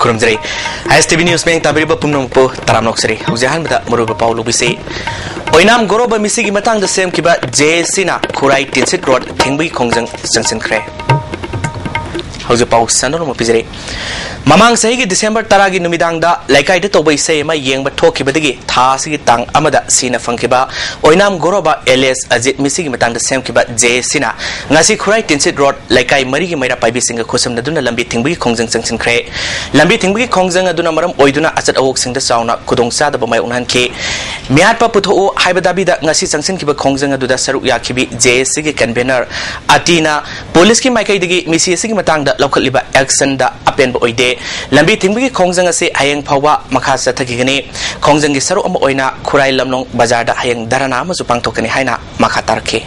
खुरमजरी ISTV news में ताबीरब पुनमपो तरामनोक्सरी हुजहान बदा मरुब पाउलु बिसे ओइनाम गोरोब मिसिगी मतंग द सेम किबा जेसिना खुराई टिनसिट रोड थिंगबी खोंजंग संसिनख्रे हौजे पाउ सनोर मपिजरे ममांग सही की दिसंबर 10 की नुमिदांग दा लाइकाई दे तोबई से मा येंग थोखिबदगी थासी की तांग अमदा सीना फंखिबा ओइनाम गोरोबा एलएस अजित मिसिगी मतंग द सेम किबा जेसिना ngasi खुराई टिनसिट रोड लाइकाई मरी की मैरा पाइबी सिंग खुसम नदुना लंबी थिंगबी खोंजंग संसिनख्रे लंबी थिंगबी खोंजंग अदुना मरम ओइदुना अचत अवोक सिंग द साउना खुदोंग सादब माय उनहन के म्यात पा पुथो हाइबदाबी दा ngasi संसिन किबा खोंजंग अदुदा सरुक याखिबी जेसी के कन्वेनर अटीना पुलिस की माइकाई दगी मिसी सिगी मतंग दा लौखलिबा एक्शन दा अपेन बो ओइदे लंबी थिंगबी खोंजंग से हयंग फावा मखा सथगिगने खोंजंग की सरो अम ओइना खुराई लमनों बाजार दा हयंग दरना मजु पांगथोकने हाइना मखा तारखे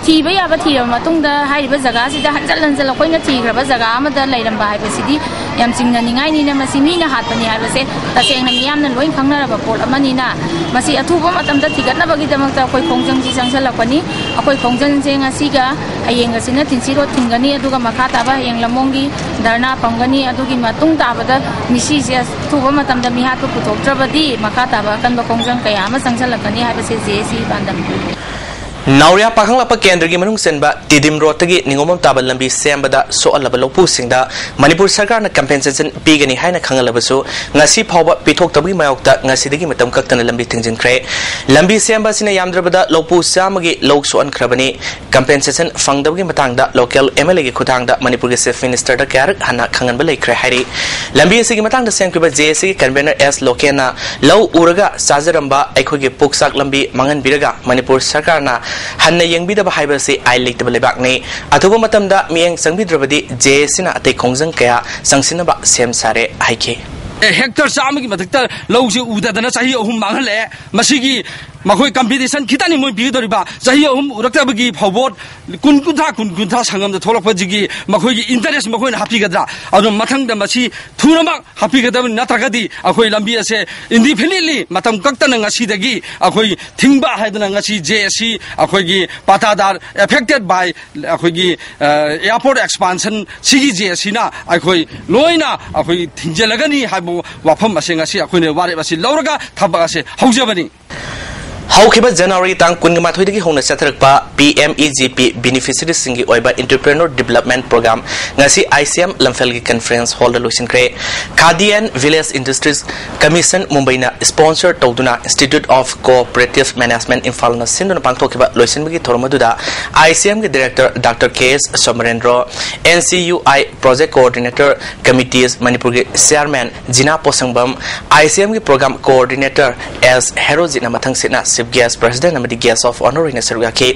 थीबा याबा थीरब मतुंगदा हाइरिबा जगह सिदा हंजल हंजल अखोइना थीग्रबा जगह अमदा लैरंबा हाइबसिदी याम चिंगनिङाइनिना मसि मीना हातपनि हाइबसे तसेंना मियामना लोइन खंगनारबा पोल अमनिना मसि अथुबा मतमदा थिगतनाबगिदमक्ता अखोइ खोंजंगसि संगसलकपनि अखोइ खोंजंगसे ngasiga hayengasiना तिनसिरो थिंगनी अदुगा मखा ताबा हयंग लमोंगी धरना पंगनी अदुगी मतुंग ताबदा मिसिसे अथुबा मतमदा मिहातु पुथोक्त्रबदि मखा ताबा कनबा खोंजंग कया अमा संगसलकनि हाइबसे जेसी बांदम नावरिया पाखंलापा केंद्र की मनुंग सेनबा तिदिम रोड तगी निंगोमम ताबल लंबी सेंबदा सोअलबा लोपु सिंगदा मणिपुर सरकार न compensation पीगनी हाइना खंगलबसु ngasi phawba pithok tabgi mayokta ngasi dagi matam kaktana lambi thingjinkhre lambi semba sina yamdrabada lopu samagi lok soan khrabani compensation fangdabgi matangda local MLA gi khutangda manipur gi chief minister da karak hana khanganba laikhre hairi lambi sigi matangda senkriba JSC convener S lokena law uraga sajaramba aikhogi puksak lambi mangan biraga manipur sarkar na हन्ना यंगबिदब हाइबसे आई लेक्तब लेबाकने अथुबा मतमदा मियंग संगबिद्रबदि जेसिना अते खोंजंग कया संसिनबा same सारे हाइखे Hector चामगी मथक्ता लौसे उददना चाहि अहुम मांगले मसिगी मखोय competition खितानि मोय बिगदरिबा चाहि अहुम उरक्तबगी फवोट कुन संगम the थोलकपजिगी मखोयगी interest मखोय हापिगद्रा अदु मथंगदा मसि थुरमा हापिगदब नत्रगदि अखोय लंबी असे इंडिपेंडेंटली मतम कक्तन ngasiदगी अखोय थिंगबा हायदना ngasi JSC अखोयगी पातादार अफेक्टेड बाय अखोयगी एयरपोर्ट एक्सपांशन सिगी JSC ना अखोय लोइना अखोय थिंजलगनी हाबो वाफम असे ngasi अखोयने वारे बसि लौरगा थबा असे हौजबनी हौखिबा जनवरी तांग कुनगमाथोइदगी होना चथरकपा PMEGP बेनिफिशियरी सिंगी ओइबा entrepreneur development programme ngasi ICM लमफेलगी कॉन्फ्रेंस हॉल द लोसिनख्रे Khadi and village industries commission मुंबईना स्पॉन्सर तौदुना institute of cooperative management Imphal न सिंदुना पांगथोखिबा लोसिनबगी थोरमदुदा ICM के director doctor KH Somorendro NCUI project coordinator committees Manipur के चेयरमैन जिना पोसंगबम ICM के प्रोग्राम कोऑर्डिनेटर एस हेरोजिना मथंगसिना Chief Guest President amadi Guest of Honor ina saruga ke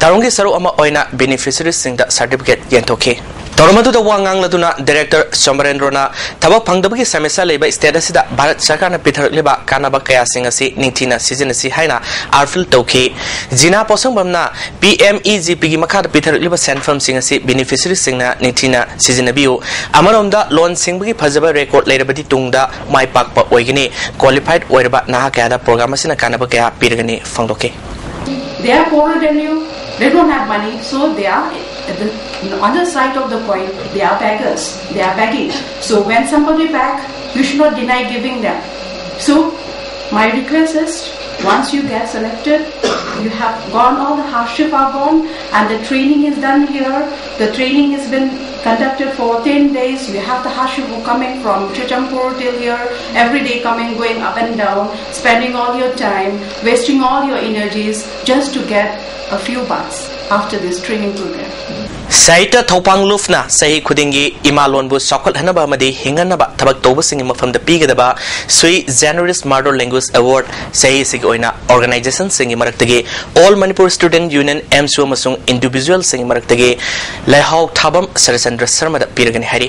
tarungi saru ama oina beneficiaries singda certificate yentokhe Toromadu da wangang laduna Director Somarendro na thabak phangdabagi samesa leiba state asida Bharat Sarkar na pithar leba kanaba kaya singa si ningthina season si haina arfil tokhe jina posongbam na PMEGP gi makha da pithar leba senfam singa si beneficiaries singna ningthina season biu amaronda loan singbagi phajaba record leirabadi tungda mai pakpa oigini qualified oiraba na kaya da program asina kanaba kaya pirgani phangdoke They are poorer than you. They don't have money, so they are at the other side of the coin. They are beggars. They are begging. So when somebody beg, you should not deny giving them. So my request is, once you get selected, you have gone, all the hardship are gone, and the training is done here. The training has been conducted for 10 days. We have the hardship coming from Chichampur till here, every day coming, going up and down, spending all your time, wasting all your energies just to get a few bucks after this training program. Saita Topang Lufna, Sahi Kudingi, Imalon Bus Sokol Hanaba Madi, Hinganaba, Tabak Tobusing from the Pigadaba, Sui Generous Murder Linguist Award, Sahi Sigoina, Organization Singing Maraktage, All Manipur Student Union, M. Suamasung, Individual Singing Maraktage, Lehau Tabam, Sarasandra Sarma, Piragan Hari.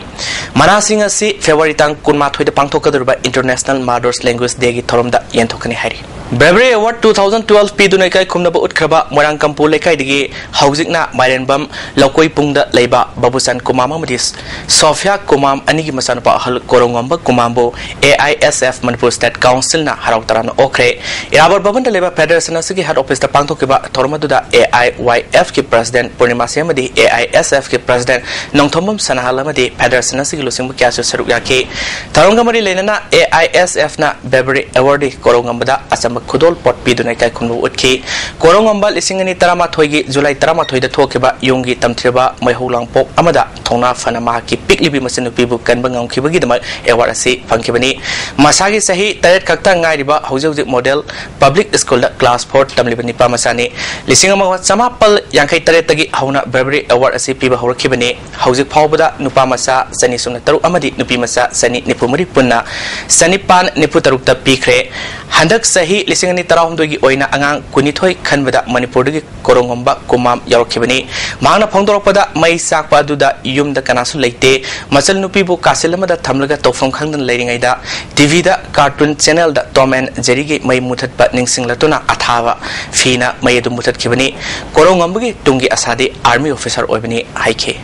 Manasing Si, February Tang Kunmathu the Pangtokaduba International Murders Linguist Degi Torumda Yentokani Hari. Bravery Award 2012 Pidunaikai Kumnaba Utkraba, Morang Kampu Lekai Digi, Housing Na, MAIBAM, Lokoi Pungda Leba Babusan Kumam Amadis Sofia Kumam Anigi Masanapa Korongamba Kumambo AISF Manipur State Council na Harautarano Okre Irabar Babanda Leba Pedersen Sigi had office the Pantokiba Tormaduda AIYF ki President Purnima Semadi AISF ki President Nongtomum Sanahalamadi Pedersen Sigi Lusim Kasu Seruyaki Tarongamari Lenana AISF na Beverly Award Korongambada Asamba Kudol Pot Piduna Kunu Utki Korongamba Lisingani Tarama Toigi July Tarama Toy the Tokiba Yungi Tamtriba Maihulang Pok Amada Tona Fanamaki Piklibi Masinu Kanbang Kibagidama Ewarasi Funkibani Masagi Sahi Taret Kakta Riba Hausa model public school class 4 Tamlibani Pamasani Lisingama Samapal Yankai Taretagi Hauna Beverly Award as Piba Horkibani Hausa Paubada Nupamasa Sani Sunataru Amadi Nupimasa Sani Nipumari Puna Sanipan Niputarukta Pikre Handak Sahi Lisingani Taramdogi Oina Angang Kunitoi Kanvada Manipurgi Korongomba Kumam Yorkibani Mana Pondoropada Mai Sakpa Duda Yum the Kanasu Late Masal Nupibu Kaselamada Tamlaga Tofong Kandan Ladingaida TV da cartoon channel da Tom and Jerry May Mutat Batning Singlatuna Atava Fina Mayedu Mutat Kibani Korongombi Tungi Asadi Army Officer Obini Haike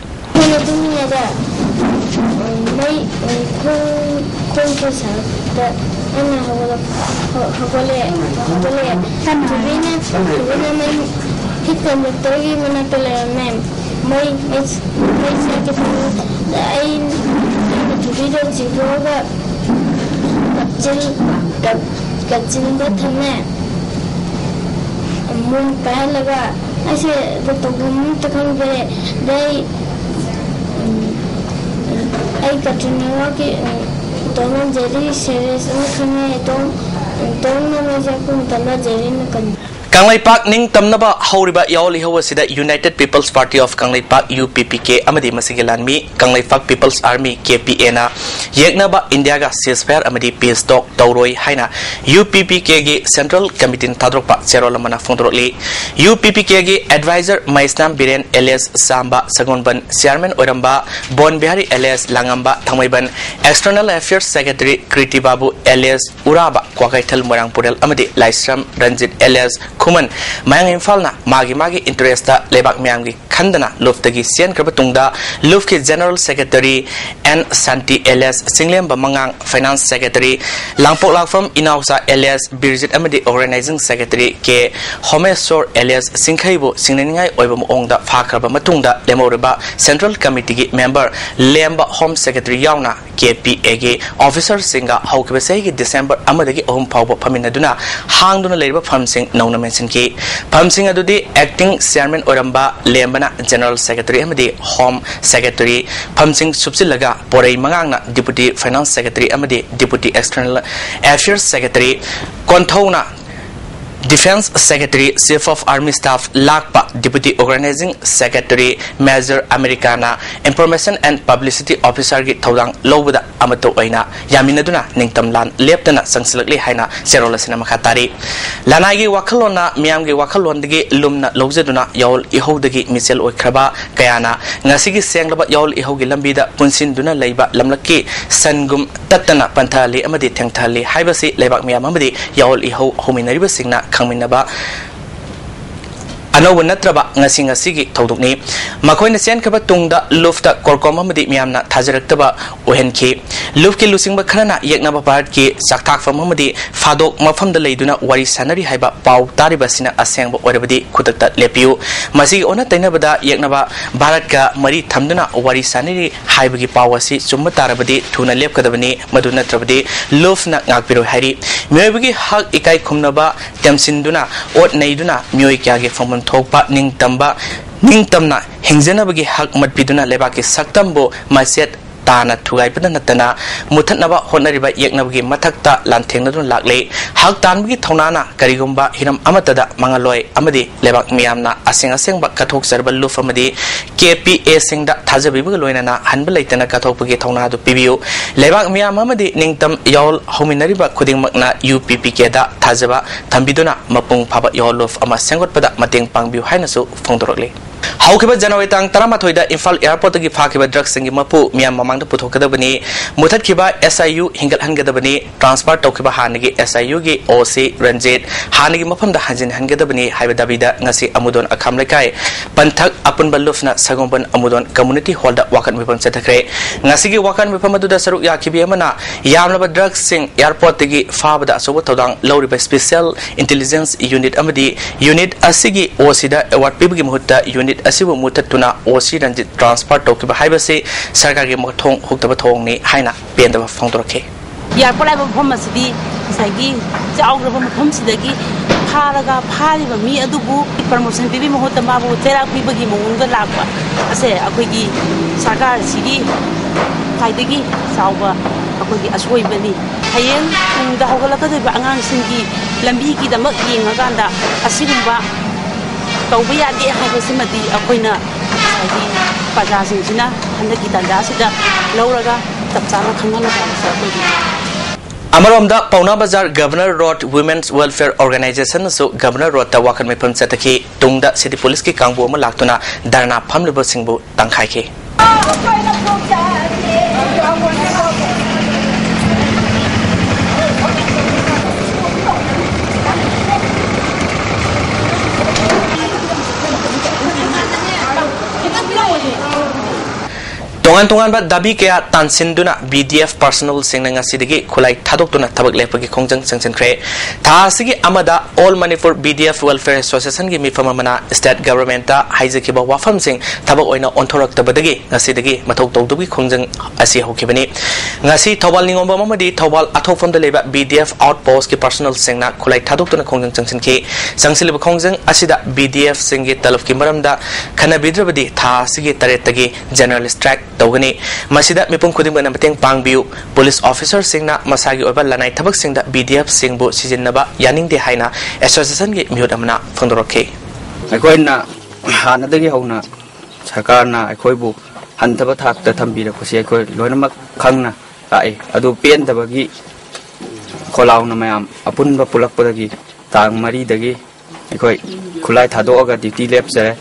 Kacil bathamne mun pahalaga aise botogum takhan gere dai ai katnewa ki donon jeri series khane don na jakun tala jeri na kan Kanglai Park Ning Tamnaba Horiba Yaoli Hawasida United People's Party of Kanglai Park UPPK Amadi Masigilanmi Kanglai Park People's Army KPA na Yegnaba Indiaga Ceasefire Amadi Peace Talk Tauroi Haina UPPK gi Central Committee Tadropa Cherolamana Fundroli UPPK gi Advisor Maisnam Biren alias Samba Sagonban Chairman Oramba Bon Bihari alias Langamba Thamaiban External Affairs Secretary Kriti Babu alias Uraba Kwakaital Morangpurel Amadi Laisram Ranjit alias Kuman Mayang Infalna Magi Interesta Lebak Miangi Kandana Luftagi Sian Krabatungda Lufki General Secretary N Santi alias Singlem Bamangang Finance Secretary Langpok Lakfam Inausa alias Birgit Amadi Organizing Secretary K HELENDRO alias Sinkhaibu Singningai Oibam Ongda Fakraba Matungda Lemoriba Central Committee member Lemba Home Secretary Yauna KPA Officer Singa Haukibasegi December Amadagi Om Pauba Paminaduna Hangduna Labor Famsing Nona mention ki Famsing Adudi Acting Chairman Oramba Lembana General Secretary Amadi Home Secretary Famsing Subsilaga Porei Mangana Deputy Finance Secretary Amadi Deputy External Affairs Secretary Kontona Defense Secretary Chief of Army Staff Lakpa Deputy Organizing Secretary Major Americana Information and Publicity Officer gi Thaudang Lobada Amato Oina Yaminaduna Ningtamlan Leptana Sangsilakli Haina Serolasina Makatari Lanagi Wakalona Miamgi Wakalondagi Lumna Lozaduna Yaul Ihodagi Misel Okraba Kayana Nasigi Sanglaba Yaul Ihogi Lambida Punsinduna Laiba Lamlaki Sangum Tatana Pantali Amadi Tangtali Haibasi Lebak Miamadi Yaul Iho Hominariba Signa Kangminaba Ano Natraba Nasingasi Todukni Makoina Sian Kabatungda Lufta Korkoma Madi Miamna Tazaraktaba Ohenki Lufki Lusing Bakana Yaknaba Parki Saktak from Mamadi Fadok Mafam the Laduna Wari Sanari Haiba Pau Taribasina Asang Orabadi Kutata Lepiu Masi Ona Tainabada Yaknaba Baratka Mari Tamduna Wari Sanari Haibagi Pawasi Sumatarabadi Tuna Lepkadabani Maduna Trabadi Lufna Nakpiro Hari Mewigi Hag Ikai Kumnaba Temsinduna Ot Naiduna Muikagi from Topa Ning Tamba Ning Tamna Hingzenabagi Hak Madpiduna Lebaki Saktambo Maset Tana Tugai Padanatana Mutanaba Honariba Yaknabagi Matakta Lantenadun Lakle Hak Tanbagi Tonana Karigumba Hiram Amatada Mangaloi Amadi Lebak Miamna Asing Bakatok Serba Lufamadi KPA Singda Tazabibu Loinana Hanbalaitana Katopagi Tonado PBU Lebak Miamamadi Ningtam Yol Hominariba Kuding Magna UPPK da Tazaba Tambiduna Mapung Papa Yolof Ama Sangot Pada Mating Pangbiu Hainasu Fondorole Haukiba January tang Taramatoida Infal Airport की फाकिबा drugs सिंगी मपु मियाम ममांग पुथोकदबनी मुथतकिबा SIU हिंगल हनगदबनी transfer तौकिबा हानगी SIU की OC Ranjit हानगी मफमदा हंजिन हनगदबनी हाइबा दाबिदा ngasi अमुदोन अखाम लेकाय पंथक अपन बल्लुफना सगोंबन अमुदोन community hall दा वाकन मिफम चथखरे ngasi की वाकन मिफम अदुदा सरुक याखिबि अमना यामलबा drugs सिंग airport की फाबदा असोबो तौदांग लौरिबा स्पेशल इंटेलिजेंस यूनिट अमदी यूनिट असिगी OC दा अवार्ड पिबगी मुहत्ता यूनिट असिबु मुथतुना OC रंजित ट्रांसफर तौकिबा हाइबसे सरकार की मथोंग हुक्तबा थोंगनी हाइना पेंदबा फोंदोरखे एयरपोर्ट लाइव मफम असदी साइगी चाउग्रबा मफम सिदगी फारगा फारिबा मी अदुबु प्रमोशन पिबि महोत्ता माबु तेरा पिबगी मौंगदा लाकवा असे अखोइगी सरकार सिगी फाइदगी चाउबा अखोइगी असोइबनी हयें तुंगदा होगलकदबा अंगांग सिंगी लंबी की दमक येंगागांदा असिगुंबा तौबा यादे हाइबसिमदी अखोइना हाइदी प्रजासिंसिना हंदकी तंदासिदा लौरगा तपचाना खंगलगा अखोइगी अमरोमदा पौना बाजार governor road women's welfare organisation सो गवर्नर रोड ता वाकन मिफम चतकी तुंगदा सिटी पुलिस की कांगबो अमा लाक्तुना धरना फमलिबो सिंगबो तंखाइखे तोंगान बा दाबी कया तानसिंदुना BDF पर्सनल सिंगना सिदगी खुलाई थादोक्तुना थबक लेपगी खोंजंग संगसनख्रे थासिगी अमदा all Manipur BDF welfare association की मिफम अमना स्टेट गवर्नमेंट ता हाइजकिबा वाफम सिंग थबक ओइना ओंथोरक्तबदगी ngasiदगी मथौ तौदुगी खोंजंग असि होखिबनी ngasi थौबाल निंगोंबा ममदी थौबाल अथौफमदा लेबा BDF आउटपोस्ट की पर्सनल सिंगना खुलाई थादोक्तुना खोंजंग संगसनखि संगसिलिबा खोंजंग असिदा BDF सिंगी तलफ की मरमदा खनबिद्रबदी थासिगी तरेतगी जनरल स्ट्राइक तौगनी मसिदा मिपुम खुदिंगना मतेंग पांगबियु पुलिस ऑफिसर सिंगना मसागी ओबा लनाई थबक सिंगदा BDF सिंगबु सिजिनबा यानिंगदे हाइना एसोसिएशन की मिहुत अमना फोंदोरखे अखोइना हानदगी हौना सरकारना अखोइबु हंथबा थाकता थंबिरखोसि अखोइ लोइनमक खंगना लाए अदु पेनदबगी खोलाउना मयाम अपुनबा पुलकपदगी तांग मरीदगी अखोइ खुलाई थादोअगा ड्यूटी लेपजरे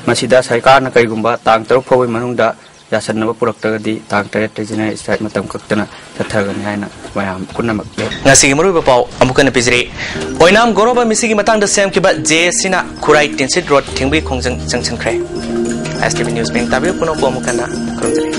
मसिदा सरकारना कइगुंबा तांग 3 फौबै मनुंगदा यासनबा पुरक्तगदी तांग 3 रेजिना स्ट्राइक मतम कक्तना थथगनि हाइना मयाम पुनमक ngasi muruba pau amukana pizri oinam goroba misigi matang da sem kiba JSina Kurai Tinsit Road thingbi khongjang jangchan khre ISTV News Bank tabi puno bo amukana khongjari